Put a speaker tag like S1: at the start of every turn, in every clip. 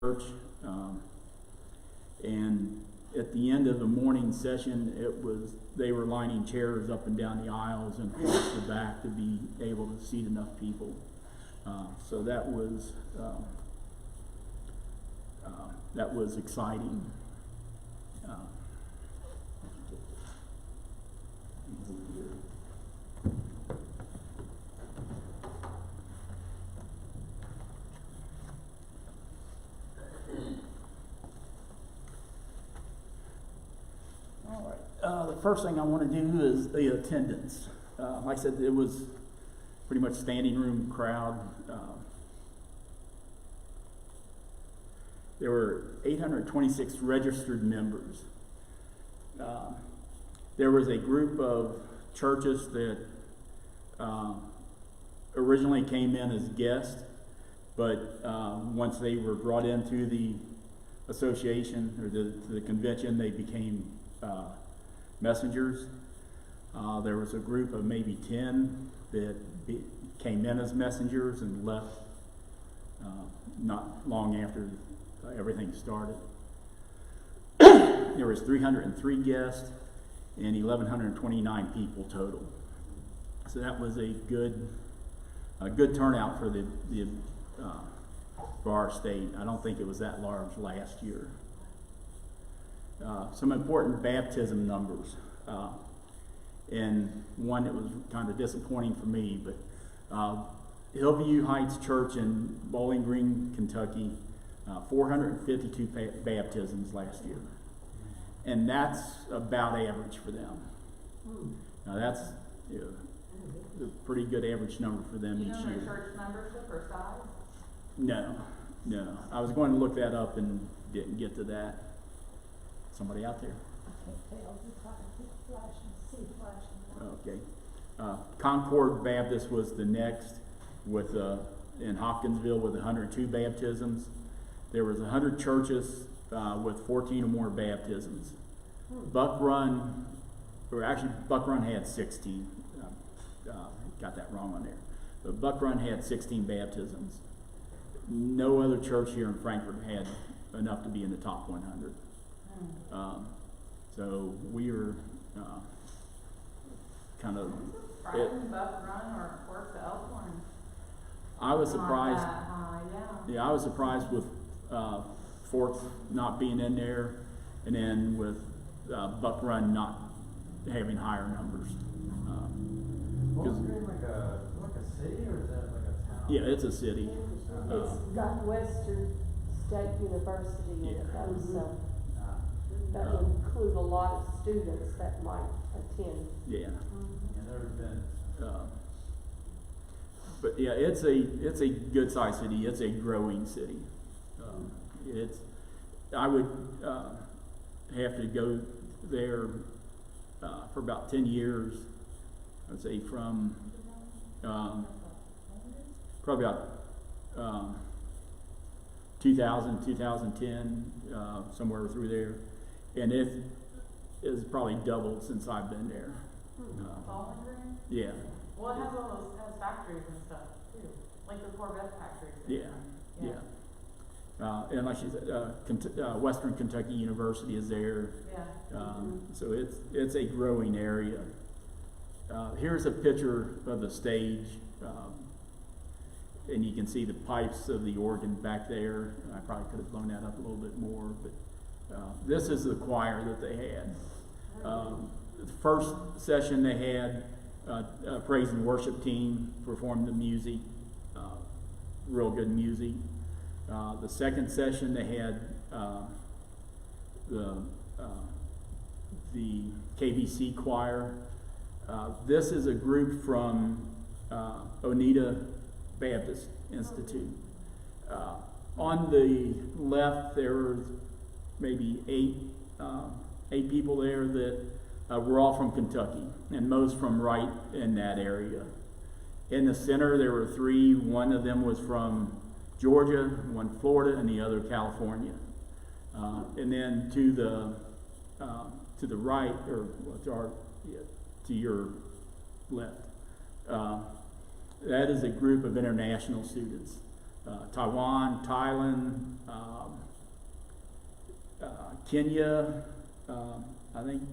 S1: church, and at the end of the morning session, they were lining chairs up and down the aisles and across the back to be able to seat enough people. So that was exciting. The first thing I want to do is the attendance. Like I said, it was pretty much standing room crowd. There were 826 registered members. There was a group of churches that originally came in as guests, but once they were brought into the association or the convention, they became messengers. There was a group of maybe 10 that came in as messengers and left not long after everything started. There was 303 guests and 1,129 people total. So that was a good turnout for for our state. I don't think it was that large last year. Some important baptism numbers, and one that was kind of disappointing for me, but Hillview Heights Church in Bowling Green, Kentucky, 452 baptisms last year, and that's about average for them. Now that's a pretty good average number for them each year.
S2: Church membership or size?
S1: No. I was going to look that up and didn't get to that. Somebody out there? Okay. Concord Baptist was the next with in Hopkinsville with 102 baptisms. There was 100 churches with 14 or more baptisms. Buck Run had 16. Got that wrong on there. But Buck Run had 16 baptisms. No other church here in Frankfort had enough to be in the top 100. So we were kind of.
S2: Brighton, Buck Run, or work the Elkhorn.
S1: I was surprised.
S2: Yeah,
S1: I was surprised with Fort not being in there, and then with Buck Run not having higher numbers.
S3: Bowling Green like a city, or is that like a town?
S1: Yeah, it's a city.
S4: It's got Western State University in it, so that would include a lot of students that might attend.
S1: Yeah.
S3: Never been.
S1: But yeah, it's a good sized city. It's a growing city. I would have to go there for about 10 years. I'd say from probably about 2000, 2010, somewhere through there. And it has probably doubled since I've been there.
S2: Bowling Green?
S1: Yeah.
S2: Well, it has all those factories and stuff too, like the Corvette factories.
S1: Yeah. And like she said, Western Kentucky University is there.
S2: Yeah.
S1: So it's a growing area. Here's a picture of the stage, and you can see the pipes of the organ back there. I probably could have blown that up a little bit more, but this is the choir that they had. The first session they had a praise and worship team perform the music, real good music. The second session they had the KBC choir. This is a group from Oneida Baptist Institute. On the left, there were maybe eight people there that were all from Kentucky, and most from right in that area. In the center, there were 3. One of them was from Georgia, one Florida, and the other California. And then to the right, or to your left, that is a group of international students. Taiwan, Thailand, Kenya, I think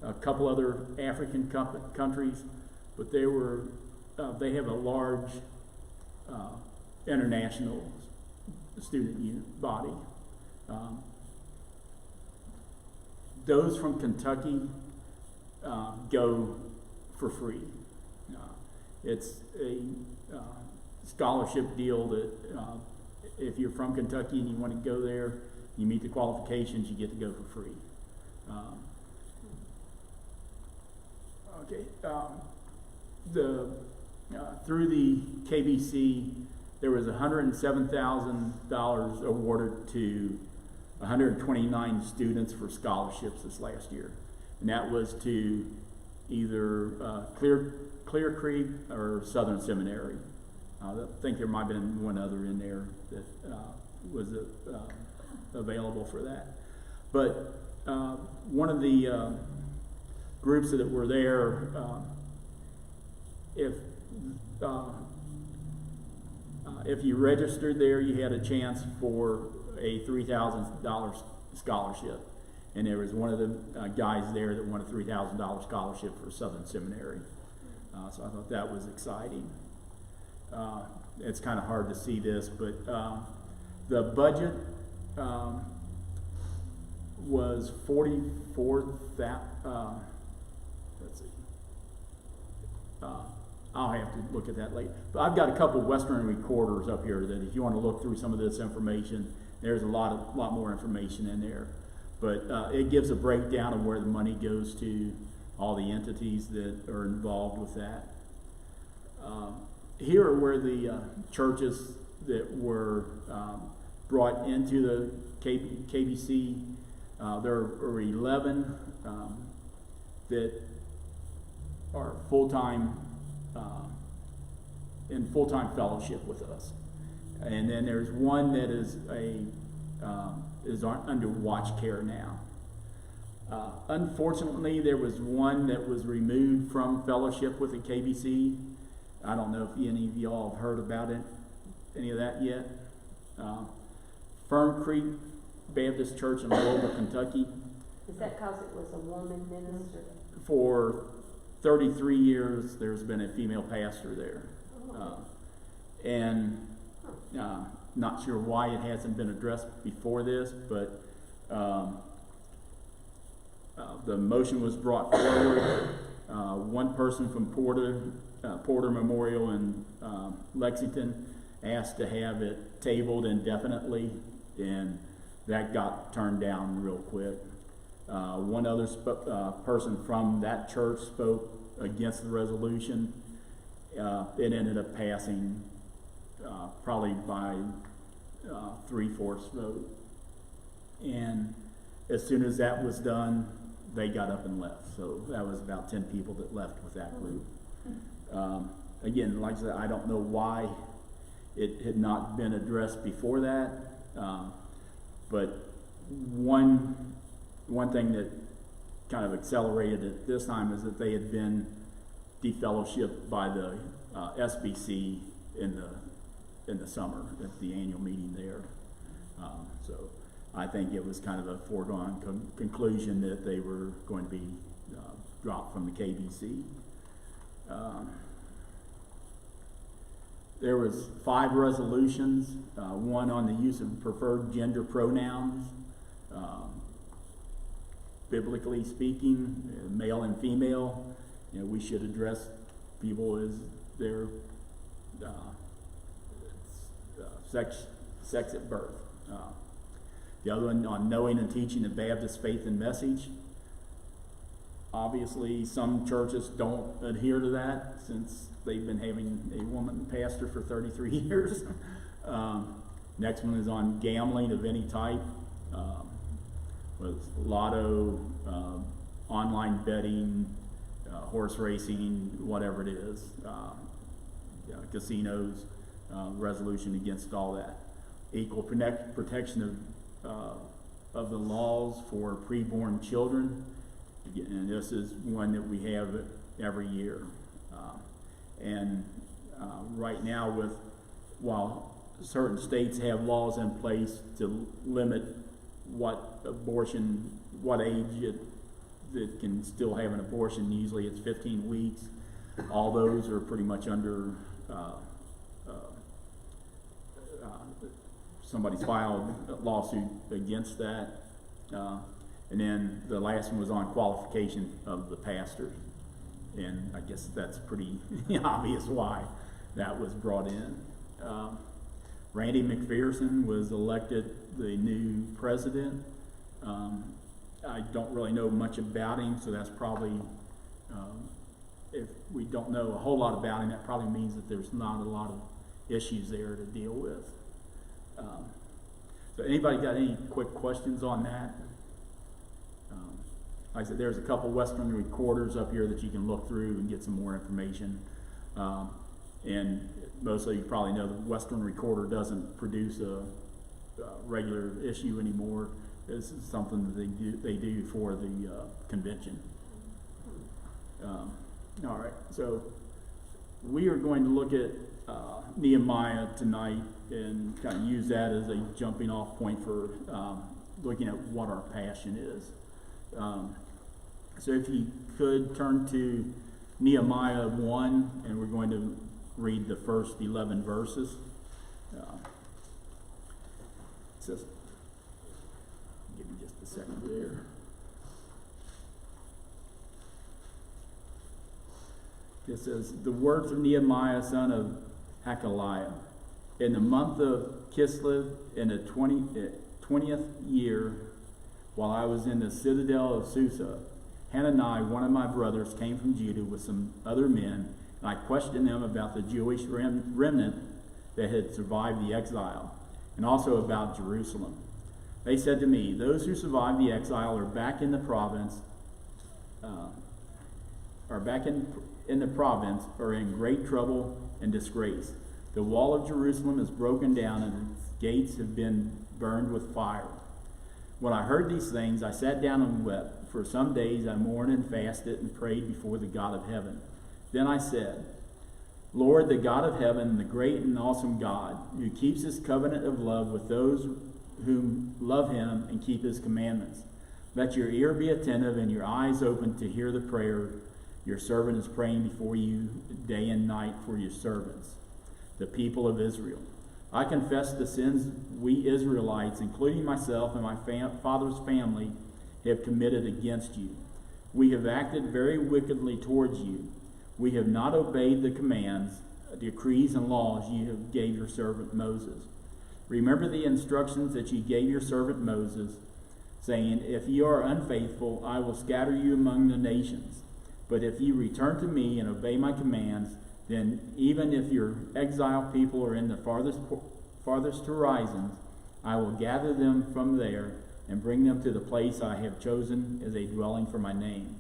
S1: a couple other African countries, but they have a large international student body. Those from Kentucky go for free. It's a scholarship deal that if you're from Kentucky and you want to go there, you meet the qualifications, you get to go for free. Through the KBC, there was $107,000 awarded to 129 students for scholarships this last year, and that was to either Clear Creek or Southern Seminary. I think there might have been one other in there that was available for that. But one of the groups that were there, if you registered there, you had a chance for a $3,000 scholarship. And there was one of the guys there that won a $3,000 scholarship for Southern Seminary. So I thought that was exciting. It's kind of hard to see this, but the budget was 44,000. Let's see. I'll have to look at that later. But I've got a couple Western recorders up here that if you want to look through some of this information, there's a lot more information in there. But it gives a breakdown of where the money goes to, all the entities that are involved with that. Here are where the churches that were brought into the KBC. There are 11 that are full-time in full-time fellowship with us, and then there's one that is under watch care now. Unfortunately, there was one that was removed from fellowship with the KBC. I don't know if any of y'all have heard about it, any of that yet. Fern Creek Baptist Church in Louisville, Kentucky.
S4: Is that because it was a woman minister?
S1: For 33 years, there's been a female pastor there. Not sure why it hasn't been addressed before this, but the motion was brought forward. One person from Porter Memorial in Lexington asked to have it tabled indefinitely, and that got turned down real quick. One other person from that church spoke against the resolution. It ended up passing probably by 3/4 vote. And as soon as that was done, they got up and left. So that was about 10 people that left with that group. Again, like I said, I don't know why it had not been addressed before that. But one thing that kind of accelerated it this time is that they had been defellowshipped by the SBC in the summer at the annual meeting there. So I think it was kind of a foregone conclusion that they were going to be dropped from the KBC. There was 5 resolutions, one on the use of preferred gender pronouns. Biblically speaking, male and female, we should address people as their sex at birth. The other one on knowing and teaching the Baptist faith and message. Obviously, some churches don't adhere to that since they've been having a woman pastor for 33 years. Next one is on gambling of any type, with lotto, online betting, horse racing, whatever it is, casinos, resolution against all that. Equal protection of the laws for preborn children. And this is one that we have every year. Right now, while certain states have laws in place to limit what age that can still have an abortion. Usually it's 15 weeks. All those are pretty much under, somebody's filed a lawsuit against that. And then the last one was on qualification of the pastor. And I guess that's pretty obvious why that was brought in. Randy McPherson was elected the new president. I don't really know much about him, so that's probably, if we don't know a whole lot about him, that probably means that there's not a lot of issues there to deal with. So anybody got any quick questions on that? Like I said, there's a couple Western recorders up here that you can look through and get some more information. And most of you probably know the Western Recorder doesn't produce a regular issue anymore. This is something that they do for the convention. All right, so we are going to look at Nehemiah tonight and kind of use that as a jumping off point for looking at what our passion is. So if you could turn to Nehemiah 1, and we're going to read the first 11 verses. It says, give me just a second there. It says, the words of Nehemiah, son of Hakaliah. In the month of Kislev, in the 20th year, while I was in the citadel of Susa, Hanani, one of my brothers, came from Judah with some other men, and I questioned them about the Jewish remnant that had survived the exile, and also about Jerusalem. They said to me, those who survived the exile are back in the province, are in great trouble and disgrace. The wall of Jerusalem is broken down, and its gates have been burned with fire. When I heard these things, I sat down and wept. For some days I mourned and fasted and prayed before the God of heaven. Then I said, Lord, the God of heaven, the great and awesome God, who keeps his covenant of love with those whom love him and keep his commandments, let your ear be attentive and your eyes open to hear the prayer your servant is praying before you day and night for your servants, the people of Israel. I confess the sins we Israelites, including myself and my father's family, have committed against you. We have acted very wickedly towards you. We have not obeyed the commands, decrees, and laws you have gave your servant Moses. Remember the instructions that you gave your servant Moses, saying, if you are unfaithful, I will scatter you among the nations. But if you return to me and obey my commands, then even if your exiled people are in the farthest horizons, I will gather them from there and bring them to the place I have chosen as a dwelling for my name.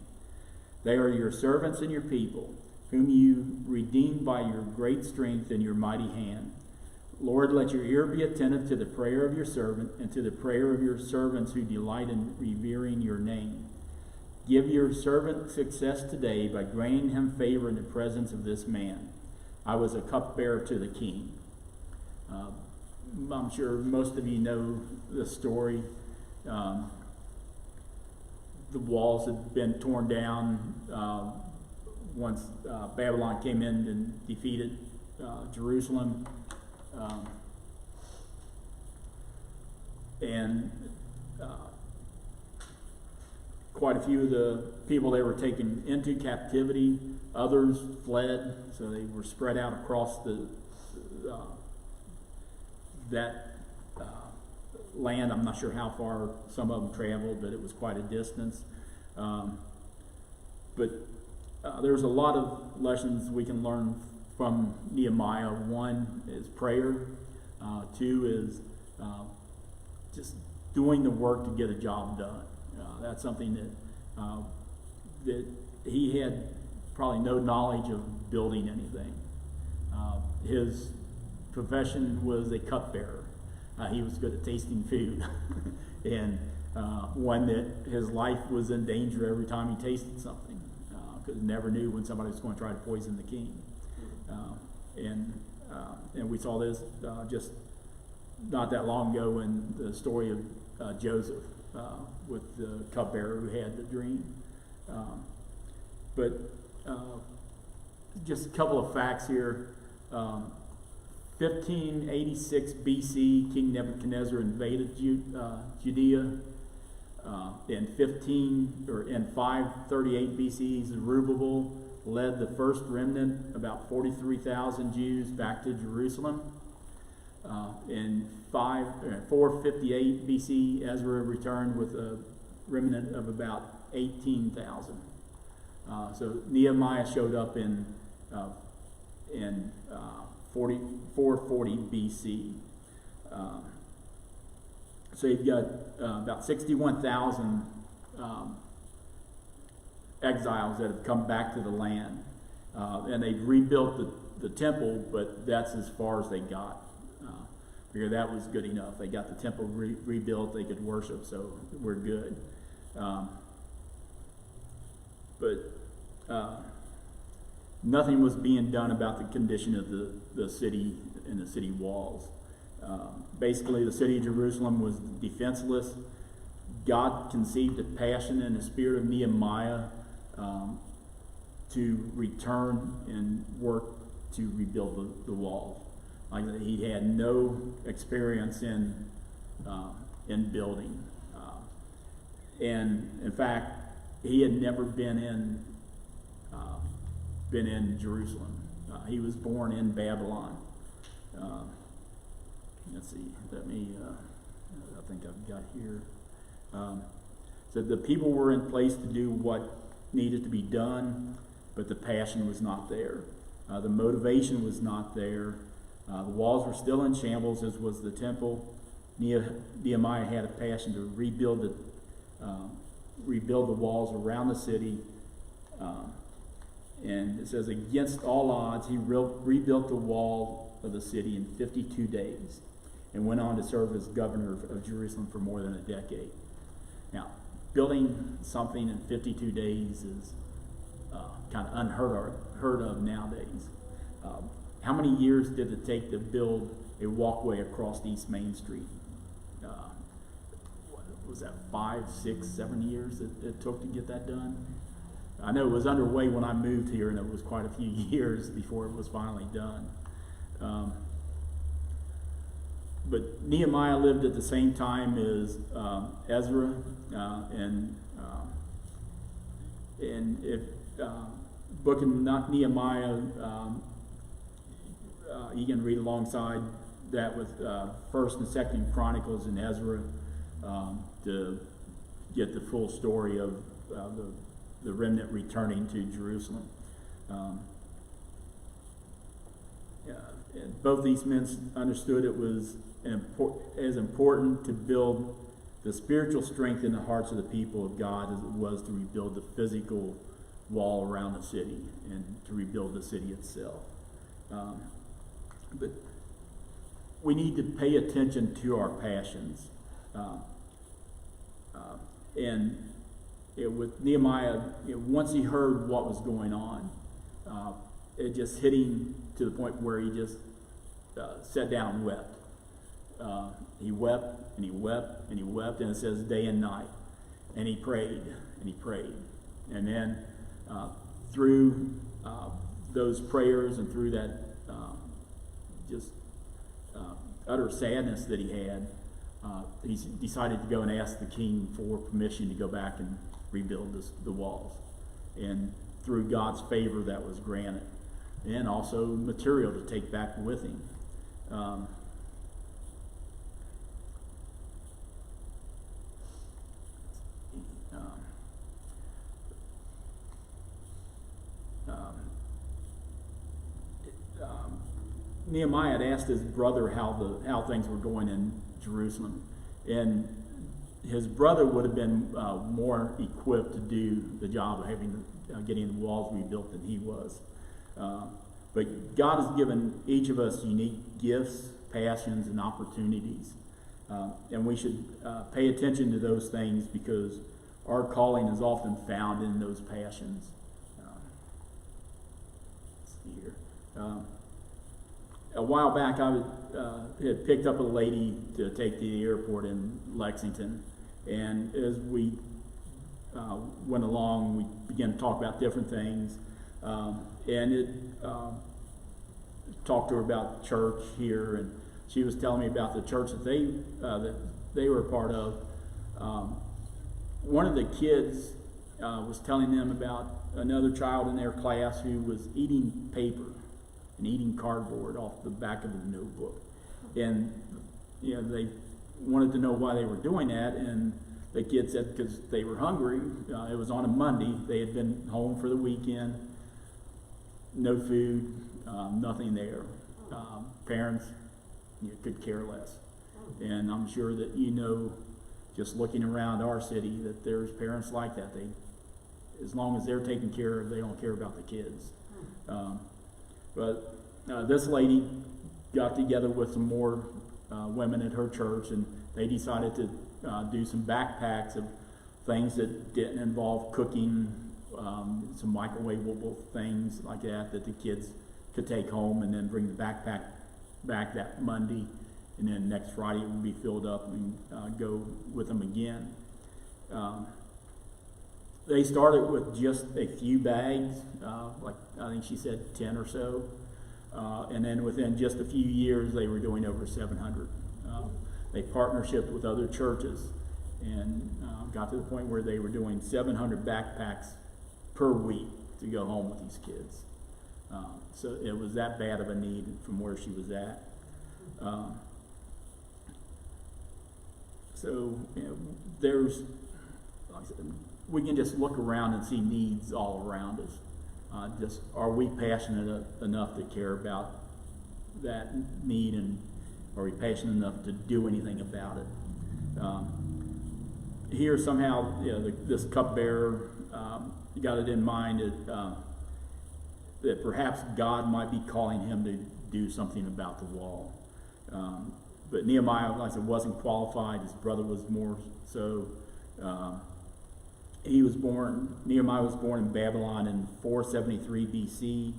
S1: They are your servants and your people, whom you redeemed by your great strength and your mighty hand. Lord, let your ear be attentive to the prayer of your servant and to the prayer of your servants who delight in revering your name. Give your servant success today by granting him favor in the presence of this man. I was a cupbearer to the king. I'm sure most of you know the story. The walls had been torn down once Babylon came in and defeated Jerusalem. And quite a few of the people they were taken into captivity, others fled, so they were spread out across that land. I'm not sure how far some of them traveled, but it was quite a distance. But there's a lot of lessons we can learn from Nehemiah. One is prayer. Two is just doing the work to get a job done. That's something that he had probably no knowledge of building anything. His profession was a cupbearer. He was good at tasting food, and one that his life was in danger every time he tasted something, because he never knew when somebody was going to try to poison the king. And we saw this just not that long ago in the story of Joseph with the cupbearer who had the dream. But just a couple of facts here. 1586 BC, King Nebuchadnezzar invaded Judea. In 538 BC, Zerubbabel led the first remnant, about 43,000 Jews, back to Jerusalem. In 458 BC, Ezra returned with a remnant of about 18,000. So Nehemiah showed up in 440 BC. So you've got about 61,000 exiles that have come back to the land. And they've rebuilt the temple, but that's as far as they got. Because that was good enough. They got the temple rebuilt, they could worship, so we're good. But nothing was being done about the condition of the city and the city walls. Basically, the city of Jerusalem was defenseless. God conceived a passion in the spirit of Nehemiah to return and work to rebuild the wall. Like he had no experience in building, and in fact, he had never been in Jerusalem. He was born in Babylon. Let's see. I think I've got here. So the people were in place to do what needed to be done, but the passion was not there. The motivation was not there. The walls were still in shambles, as was the temple. Nehemiah had a passion to rebuild the walls around the city. And it says, against all odds, he rebuilt the wall of the city in 52 days and went on to serve as governor of Jerusalem for more than a decade. Now, building something in 52 days is kind of unheard of nowadays. How many years did it take to build a walkway across East Main Street? What was that, 5, 6, 7 years it took to get that done? I know it was underway when I moved here, and it was quite a few years before it was finally done. But Nehemiah lived at the same time as Ezra, and if book of Nehemiah, you can read alongside that with First and Second Chronicles and Ezra to get the full story of the remnant returning to Jerusalem. And both these men understood it was as important to build the spiritual strength in the hearts of the people of God as it was to rebuild the physical wall around the city and to rebuild the city itself. But we need to pay attention to our passions. With Nehemiah, once he heard what was going on, it just hit him to the point where he just sat down and wept. He wept and he wept and he wept, and it says day and night. And he prayed and he prayed. And then through those prayers and through that utter sadness that he had, he decided to go and ask the king for permission to go back and rebuild the walls. And through God's favor, that was granted. And also material to take back with him. Nehemiah had asked his brother how things were going in Jerusalem, and his brother would have been more equipped to do the job of getting the walls rebuilt than he was. But God has given each of us unique gifts, passions, and opportunities, and we should pay attention to those things because our calling is often found in those passions. Let's see here. a while back, I had picked up a lady to take to the airport in Lexington, and as we went along, we began to talk about different things, and it talked to her about church here, and she was telling me about the church that they were a part of. One of the kids was telling them about another child in their class who was eating paper and eating cardboard off the back of the notebook, and they wanted to know why they were doing that, and the kid said because they were hungry. It was on a Monday. They had been home for the weekend. No food, nothing there. Parents could care less. And I'm sure that just looking around our city, that there's parents like that. As long as they're taken care of, they don't care about the kids. But this lady got together with some more women at her church, and they decided to do some backpacks of things that didn't involve cooking, some microwavable things like that the kids could take home, and then bring the backpack back that Monday, and then next Friday it would be filled up and go with them again. They started with just a few bags, like I think she said 10 or so, and then within just a few years they were doing over 700. They partnershiped with other churches and got to the point where they were doing 700 backpacks per week to go home with these kids. So it was that bad of a need from where she was at. There's, like I said, we can just look around and see needs all around us. Are we passionate enough to care about that need, and are we passionate enough to do anything about it? Here somehow, this cupbearer got it in mind that perhaps God might be calling him to do something about the wall. But Nehemiah, like I said, wasn't qualified. His brother was more so. Nehemiah was born in Babylon in 473 BC.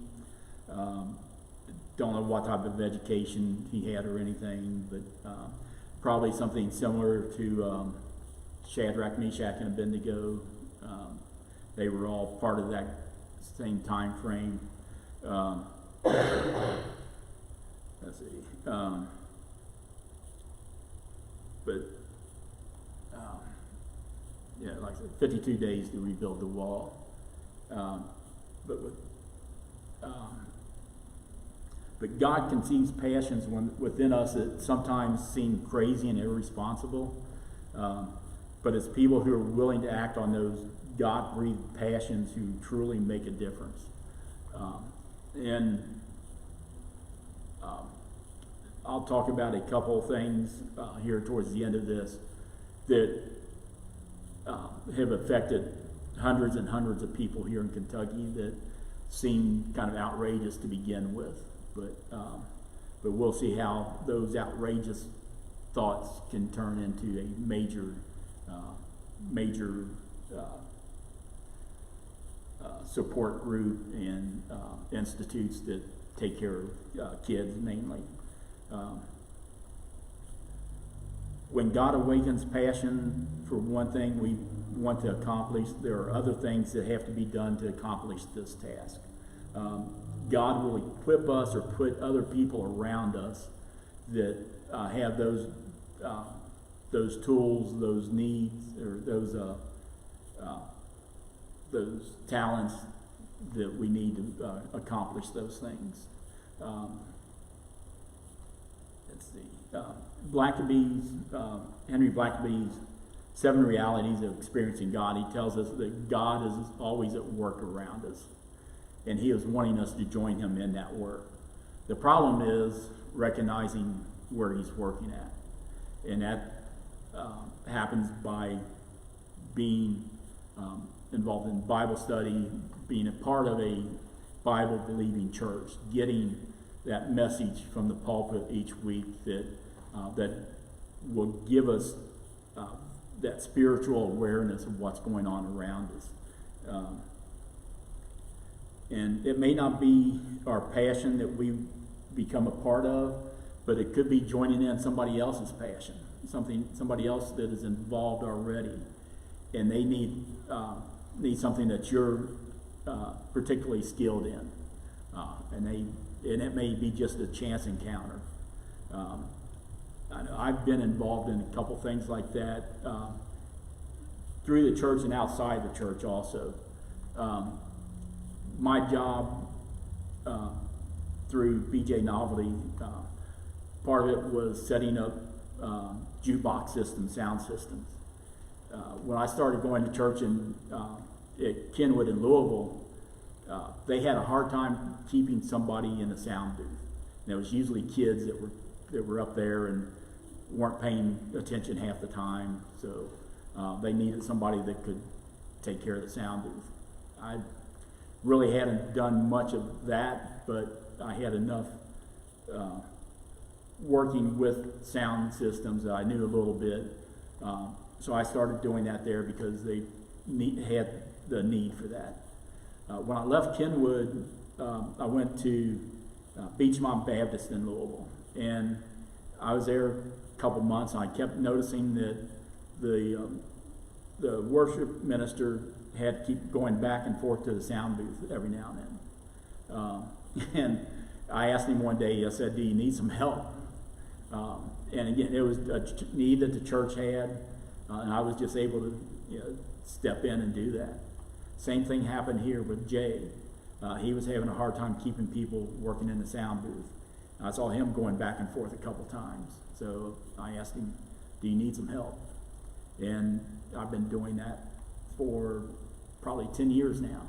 S1: Don't know what type of education he had or anything, but probably something similar to Shadrach, Meshach, and Abednego. They were all part of that same time frame. Let's see. Like I said, 52 days to rebuild the wall. But God conceives passions within us that sometimes seem crazy and irresponsible. But it's people who are willing to act on those God-breathed passions who truly make a difference. I'll talk about a couple things here towards the end of this that have affected hundreds and hundreds of people here in Kentucky that seem kind of outrageous to begin with. But we'll see how those outrageous thoughts can turn into a major support group and institutes that take care of kids mainly. When God awakens passion for one thing we want to accomplish, there are other things that have to be done to accomplish this task. God will equip us or put other people around us that have those tools, those needs, or those talents that we need to accomplish those things. Let's see. Henry Blackaby's 7 Realities of Experiencing God, he tells us that God is always at work around us, and he is wanting us to join him in that work. The problem is recognizing where he's working at, and that happens by being involved in Bible study, being a part of a Bible-believing church, getting that message from the pulpit each week that will give us that spiritual awareness of what's going on around us. And it may not be our passion that we become a part of, but it could be joining in somebody else's passion, somebody else that is involved already, and they need something that you're particularly skilled in, and it may be just a chance encounter. I know I've been involved in a couple things like that through the church and outside the church also. My job through BJ Novelty, part of it was setting up jukebox systems, sound systems. When I started going to church at Kenwood in Louisville, they had a hard time keeping somebody in a sound booth. And it was usually kids that were up there and weren't paying attention half the time, so they needed somebody that could take care of the sound booth. I really hadn't done much of that, but I had enough working with sound systems that I knew a little bit. So I started doing that there because they had the need for that. When I left Kenwood, I went to Beachmont Baptist in Louisville, and I was there a couple months, and I kept noticing that the worship minister had to keep going back and forth to the sound booth every now and then. And I asked him one day, I said, "Do you need some help?" And again, it was a need that the church had, and I was just able to step in and do that. Same thing happened here with Jay. He was having a hard time keeping people working in the sound booth. I saw him going back and forth a couple times. So I asked him, "Do you need some help?" And I've been doing that for probably 10 years now.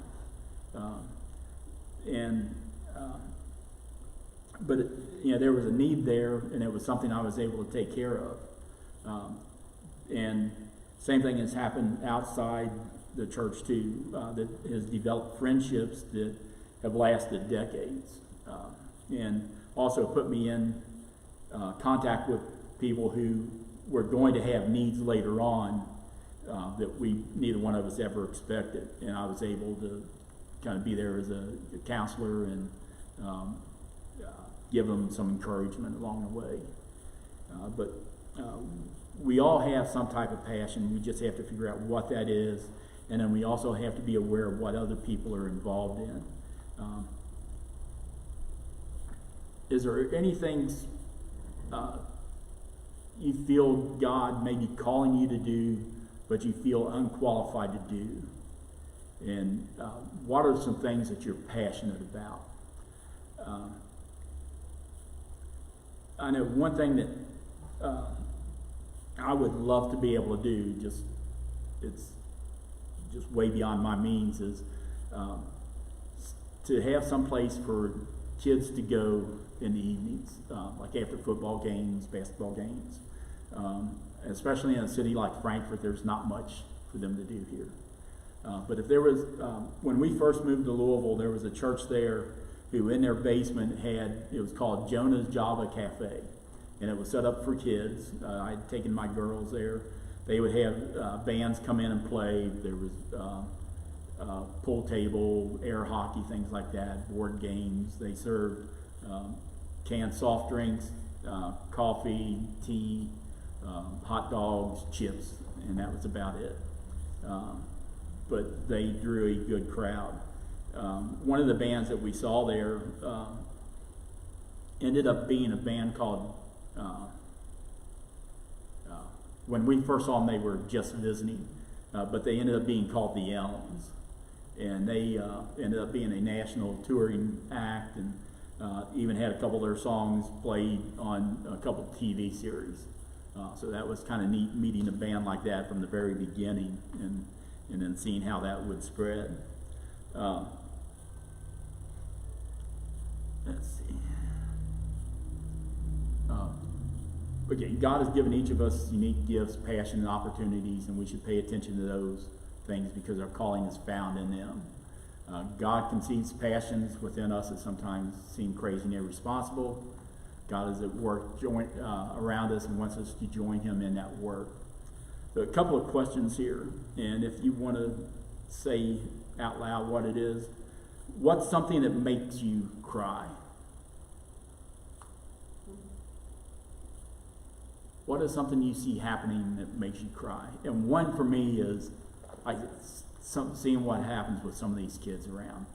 S1: But there was a need there, and it was something I was able to take care of. And same thing has happened outside the church too, that has developed friendships that have lasted decades, and also put me in contact with people who were going to have needs later on that neither one of us ever expected, and I was able to kind of be there as a counselor and give them some encouragement along the way. But we all have some type of passion. We just have to figure out what that is, and then we also have to be aware of what other people are involved in. Is there anything you feel God may be calling you to do, but you feel unqualified to do? And what are some things that you're passionate about? I know one thing that I would love to be able to do, it's just way beyond my means, is to have some place for kids to go in the evenings, like after football games, basketball games. Especially in a city like Frankfort, there's not much for them to do here. But if there was, when we first moved to Louisville, there was a church there who in their basement it was called Jonah's Java Cafe. And it was set up for kids. I'd taken my girls there. They would have bands come in and play. There was pool table, air hockey, things like that, board games. They served canned soft drinks, coffee, tea, hot dogs, chips, and that was about it. But they drew a good crowd. One of the bands that we saw there ended up being a band called, when we first saw them, they were just visiting, but they ended up being called the Elms. And they ended up being a national touring act, and even had a couple of their songs played on a couple of TV series. So that was kind of neat, meeting a band like that from the very beginning, and then seeing how that would spread. Let's see. Again, God has given each of us unique gifts, passion, and opportunities, and we should pay attention to those things because our calling is found in them. God conceives passions within us that sometimes seem crazy and irresponsible. God is at work around us and wants us to join him in that work. So a couple of questions here, and if you want to say out loud what it is, what's something that makes you cry? what is something you see happening that makes you cry? And one for me is seeing what happens with some of these kids around.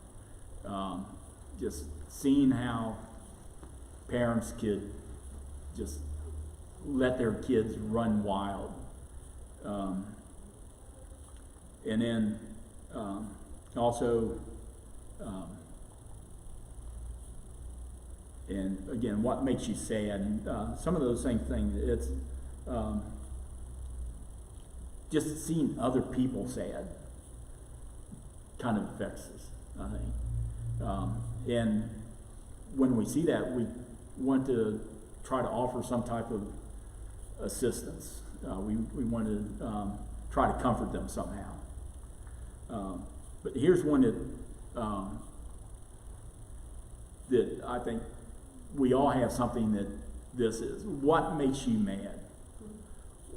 S1: Just seeing how parents could just let their kids run wild. And then also, and again, what makes you sad? And some of those same things, it's just seeing other people sad kind of affects us, I think. And when we see that, we want to try to offer some type of assistance. We want to try to comfort them somehow. But here's one that I think we all have something that this is. What makes you mad?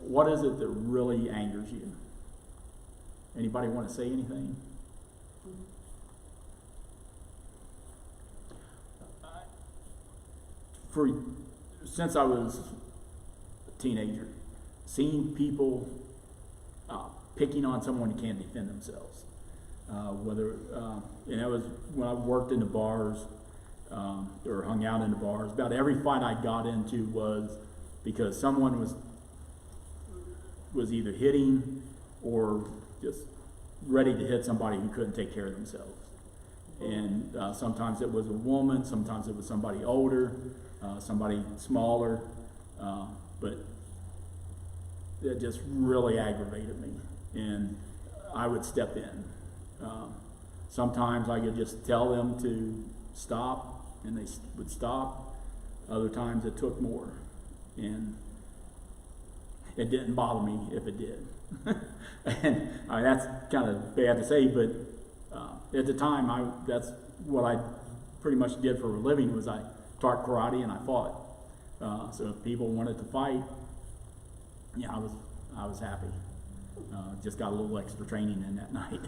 S1: What is it that really angers you? Anybody want to say anything? Since I was a teenager, seeing people picking on someone who can't defend themselves, and that was when I worked in the bars or hung out in the bars. About every fight I got into was because someone was either hitting or just ready to hit somebody who couldn't take care of themselves. And sometimes it was a woman, sometimes it was somebody older, somebody smaller, but it just really aggravated me. And I would step in. Sometimes I could just tell them to stop, and they would stop. Other times it took more. And it didn't bother me if it did. And that's kind of bad to say, but at the time, that's what I pretty much did for a living. Was I taught karate and I fought. So if people wanted to fight, yeah, I was happy. Just got a little extra training in that night.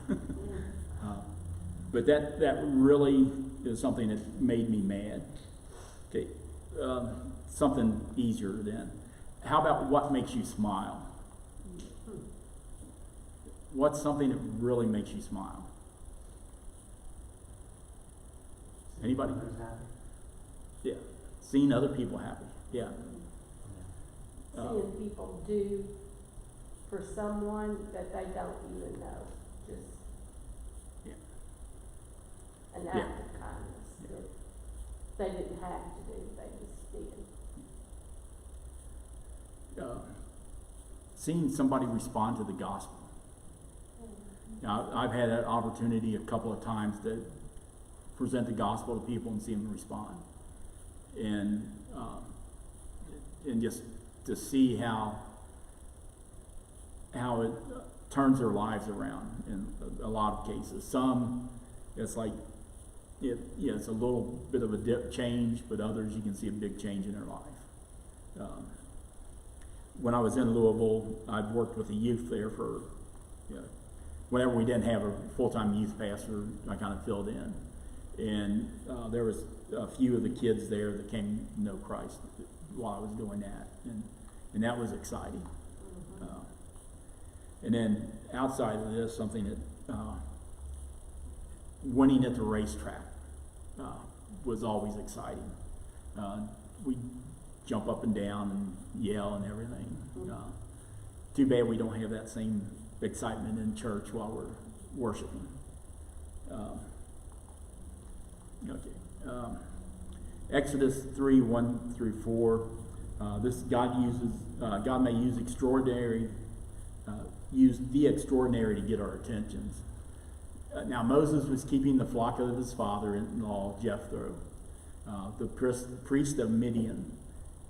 S1: But that really is something that made me mad. Okay, something easier then. How about what makes you smile? What's something that really makes you smile? Anybody? Yeah, seeing other people happy. Yeah.
S4: Seeing people do for someone that they don't even know, just an act of kindness that they didn't have to do, they just did.
S1: Seeing somebody respond to the gospel. Now, I've had that opportunity a couple of times to present the gospel to people and see them respond, and just to see how it turns their lives around in a lot of cases. Some, it's like it's a little bit of a dip change, but others you can see a big change in their life. When I was in Louisville, I'd worked with the youth there for, whenever we didn't have a full-time youth pastor, I kind of filled in. And there was a few of the kids there that came to know Christ while I was doing that. And that was exciting. And then outside of this, something that winning at the racetrack was always exciting. We jump up and down and yell and everything. Too bad we don't have that same excitement in church while we're worshiping. Exodus 3:1-4. This God may use the extraordinary to get our attentions. Now Moses was keeping the flock of his father-in-law Jethro, the priest of Midian,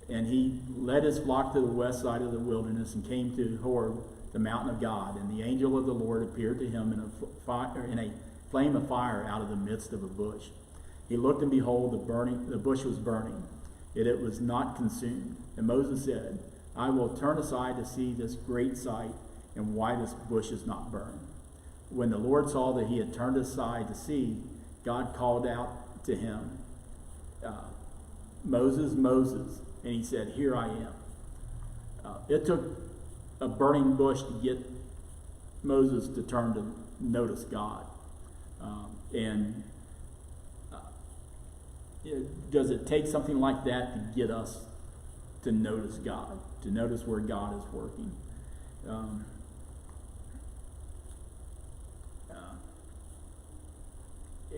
S1: and he led his flock to the west side of the wilderness and came to Horeb, the mountain of God. And the angel of the Lord appeared to him in a flame of fire out of the midst of a bush. He looked, and behold, the bush was burning, yet it was not consumed. And Moses said, I will turn aside to see this great sight, and why this bush is not burned. When the Lord saw that he had turned aside to see, God called out to him, Moses, Moses. And he said, Here I It took a burning bush to get Moses to turn to notice God. And does it take something like that to get us to notice God, to notice where God is working?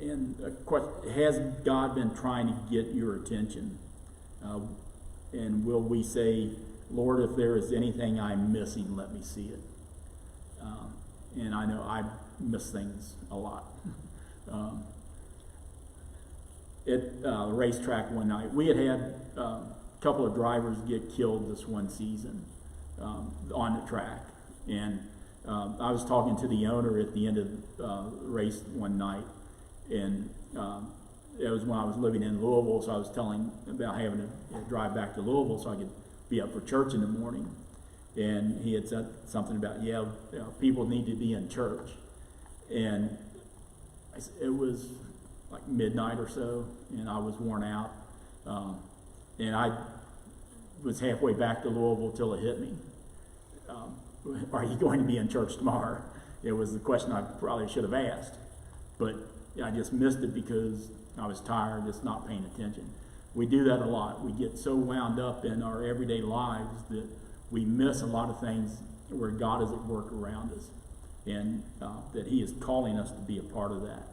S1: And a question, has God been trying to get your attention? And will we say, Lord, if there is anything I'm missing, let me see it? And I know I miss things a lot. At the racetrack one night, we had a couple of drivers get killed this one season on the track. And I was talking to the owner at the end of the race one night, and it was when I was living in Louisville, so I was telling about having to drive back to Louisville so I could be up for church in the morning. And he had said something about, people need to be in church. And it was like midnight or so, and I was worn out. And I was halfway back to Louisville till it hit me. Are you going to be in church tomorrow? It was the question I probably should have asked. But I just missed it because I was tired, just not paying attention. We do that a lot. We get so wound up in our everyday lives that we miss a lot of things where God is at work around us, and that He is calling us to be a part of that.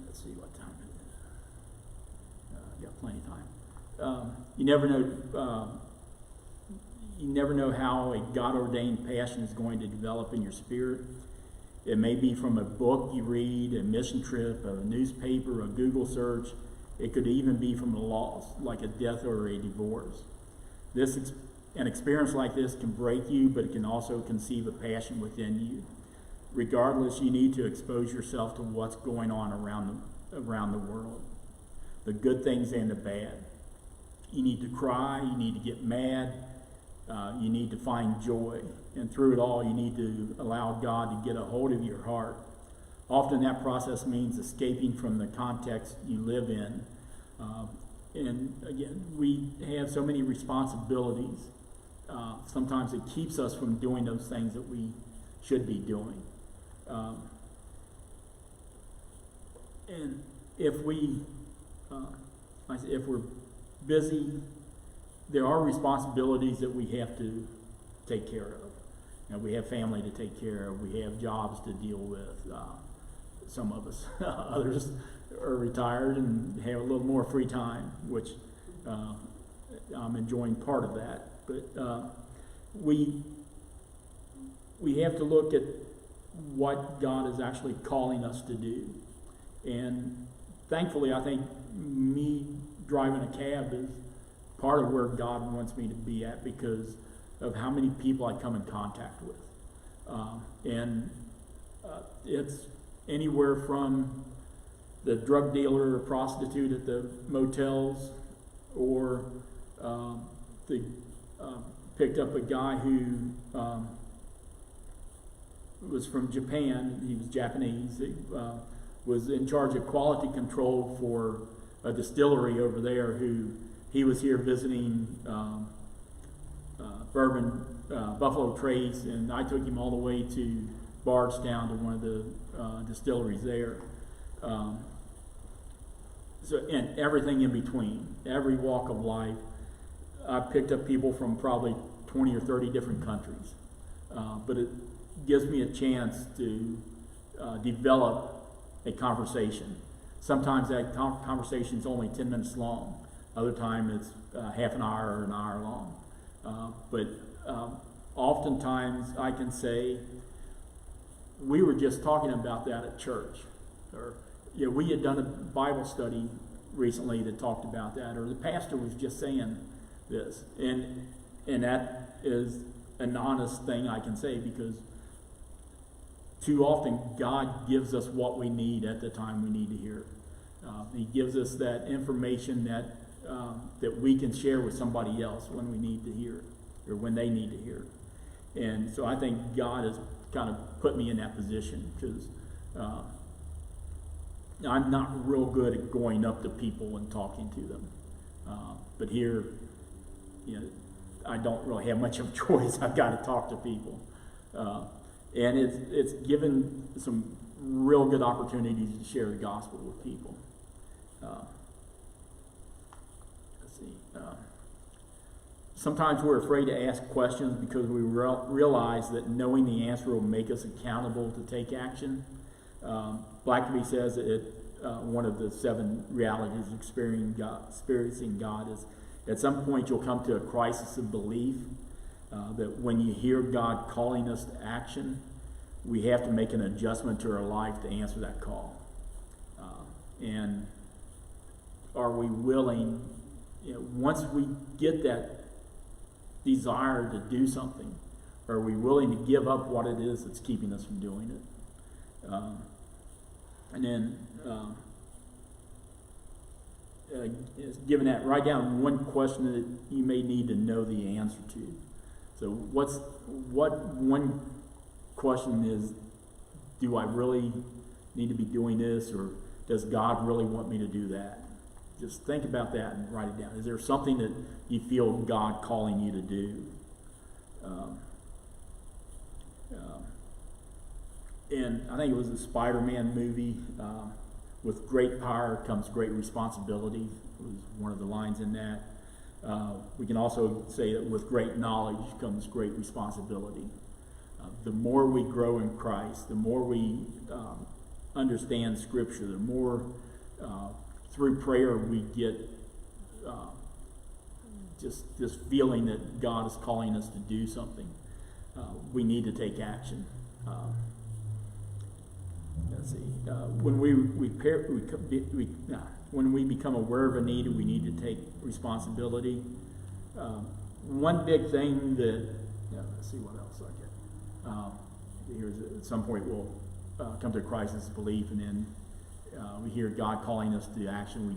S1: Let's see what time it is. Got plenty of time. You never know how a God-ordained passion is going to develop in your spirit. It may be from a book you read, a mission trip, a newspaper, a Google search. It could even be from a loss, like a death or a divorce. An experience like this can break you, but it can also conceive a passion within you. Regardless, you need to expose yourself to what's going on around the world, the good things and the bad. You need to cry, you need to get mad, you need to find joy. And through it all, you need to allow God to get a hold of your heart. Often that process means escaping from the context you live in. And again, we have so many responsibilities. Sometimes it keeps us from doing those things that we should be doing. And if we're busy, there are responsibilities that we have to take care of. We have family to take care of. We have jobs to deal with. Some of us, others are retired and have a little more free time, which I'm enjoying part of that. But we have to look at what God is actually calling us to do. And thankfully, I think me driving a cab is part of where God wants me to be at because of how many people I come in contact with. It's anywhere from the drug dealer or prostitute at the motels, or picked up a guy who was from Japan. He was Japanese. He was in charge of quality control for a distillery over there. He was here visiting bourbon, Buffalo Trace, and I took him all the way to Bardstown to one of the distilleries there. And everything in between, every walk of life. I picked up people from probably 20 or 30 different countries. But it gives me a chance to develop a conversation. Sometimes that conversation is only 10 minutes long. Other time it's half an hour or an hour long. But oftentimes I can say, we were just talking about that at church. Or we had done a Bible study recently that talked about that. Or the pastor was just saying this. And that is an honest thing I can say, because too often God gives us what we need at the time we need to hear it. He gives us that information that we can share with somebody else when we need to hear it, or when they need to hear it. And so I think God has kind of put me in that position, because I'm not real good at going up to people and talking to them. But here, you know, I don't really have much of a choice. I've got to talk to people. And it's given some real good opportunities to share the gospel with people. Let's see. Sometimes we're afraid to ask questions because we realize that knowing the answer will make us accountable to take action. Blackaby says that one of the 7 realities of experiencing God is at some point you'll come to a crisis of belief, that when you hear God calling us to action, we have to make an adjustment to our life to answer that call. And are we willing, once we get that desire to do something, are we willing to give up what it is that's keeping us from doing it? And then, given that, write down one question that you may need to know the answer to. So what one question is, do I really need to be doing this, or does God really want me to do that? Just think about that and write it down. Is there something that you feel God calling you to do? And I think it was the Spider-Man movie, with great power comes great responsibility, was one of the lines in that. We can also say that with great knowledge comes great responsibility. The more we grow in Christ, the more we understand Scripture, the more through prayer we get just this feeling that God is calling us to do something. We need to take action. Let's see. When we become aware of a need, we need to take responsibility. One big thing that, let's see what else I get. Here's at some point we'll come to a crisis of belief, and then we hear God calling us to action. We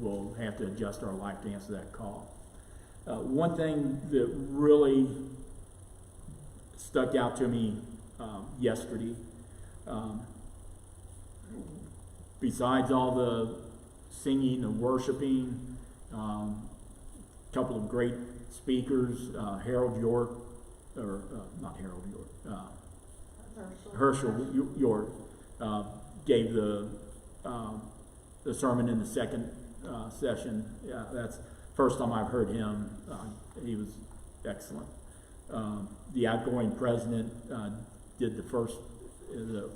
S1: will have to adjust our life to answer that call. One thing that really stuck out to me yesterday, besides all the singing and worshiping, a couple of great speakers, Harold York, or not Harold York, Herschel York gave the sermon in the second session. That's first time I've heard him. He was excellent. The outgoing president did the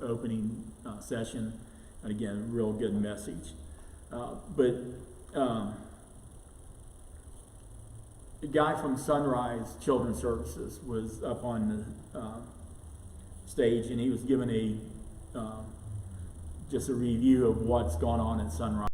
S1: opening session. And again, real good message. But the guy from Sunrise Children's Services was up on the stage, and he was given just a review of what's gone on at Sunrise.